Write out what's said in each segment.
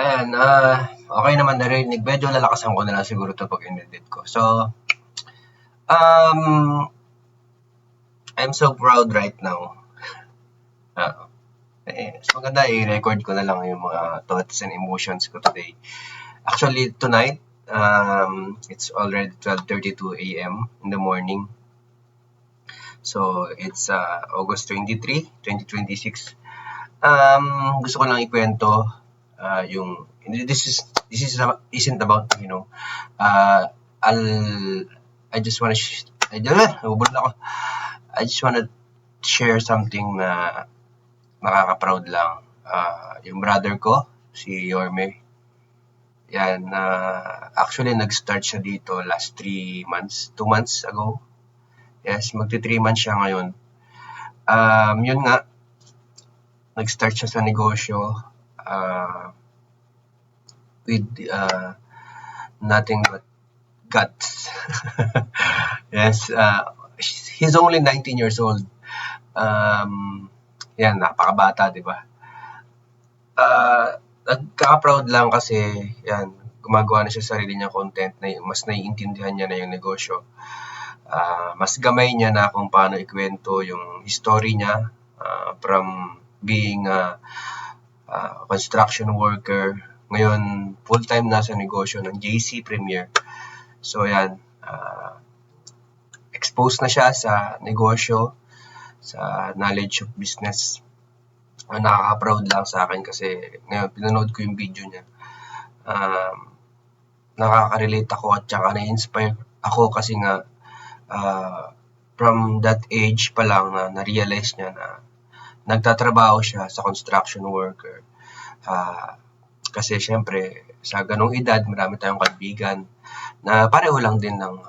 Ayan, okay naman narinig. Medyo lalakasan ko na lang siguro 'to pag in-edit ko. So, um, I'm so proud right now. Mas maganda i-record ko na lang yung mga thoughts and emotions ko today. Actually, tonight, it's already 12:32 AM in the morning. So, it's August 23, 2026. Gusto ko lang ikwento yung isn't about, I just wanna nabubulol ako. I just wanna share something na nakaka-proud lang. Yung brother ko, si Yorme, yan, actually nag-start siya dito last 2 months ago. Yes, magti 3 months siya ngayon. Yun nga, nag-start siya sa negosyo with nothing but guts. Yes, he's only 19 years old. Yan, napakabata, di ba? Nagkaka-proud lang kasi, yan, gumagawa na siya sa sarili niya content na mas naiintindihan niya na yung negosyo. Mas gamay niya na kung paano ikwento yung history niya from being a construction worker. Ngayon, full-time nasa negosyo ng JC Premier. So, yan, exposed na siya sa negosyo, sa knowledge of business. Nakaka-proud lang sa akin kasi ngayon pinanood ko yung video niya. Nakaka-relate ako at saka na-inspire ako kasi nga from that age pa lang na na-realize niya na nagtatrabaho siya sa construction worker. Kasi syempre sa ganong edad marami tayong kaibigan na pareho lang din ng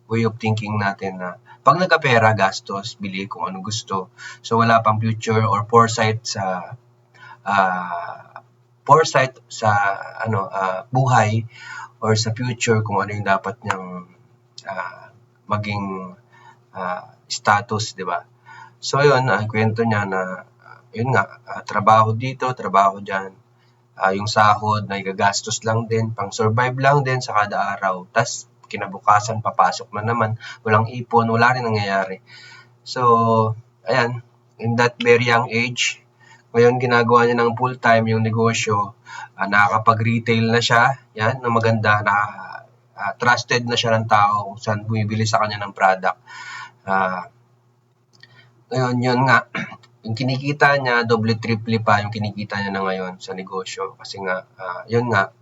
way of thinking natin na pag nagkapera, gastos, bili kung anong gusto. So wala pang future or foresight sa buhay or sa future kung ano yung dapat niyang maging status, di ba? So yun, kwento niya na yun nga, trabaho dito, trabaho diyan. Yung sahod na igagastos lang din, pang survive lang din sa kada araw. Tas kinabukasan papasok na naman, walang ipon, wala rin nangyayari. So, ayan, in that very young age, ngayon ginagawa niya ng full-time yung negosyo, nakakapag-retail na siya, yan, na maganda, na trusted na siya ng tao kung saan bumibili sa kanya ng product. Ngayon, yun nga, yung kinikita niya, doble-triple pa yung kinikita niya na ngayon sa negosyo. Kasi nga, yun nga,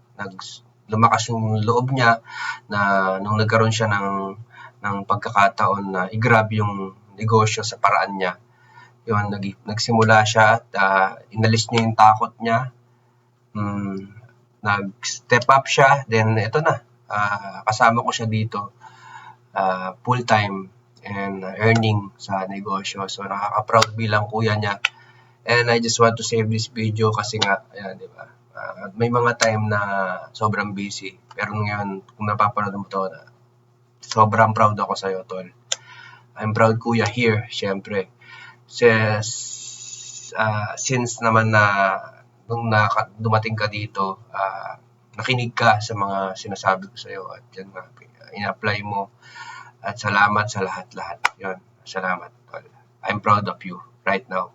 lumakas yung loob niya na nung nagkaroon siya ng pagkakataon na i-grab yung negosyo sa paraan niya. Yun, nagsimula siya at inalis niya yung takot niya. Nag-step up siya, then ito na, kasama ko siya dito full-time and earning sa negosyo. So nakaka-proud bilang kuya niya. And I just want to save this video kasi nga, ayan, di ba? May mga time na sobrang busy. Pero ngayon, kung napapanood mo to, sobrang proud ako sa'yo, tol. I'm proud kuya here, syempre. Since naman na nung dumating ka dito, nakinig ka sa mga sinasabi ko sa'yo at yan nga, in-apply mo. At salamat sa lahat-lahat. Yun, salamat, tol. I'm proud of you right now.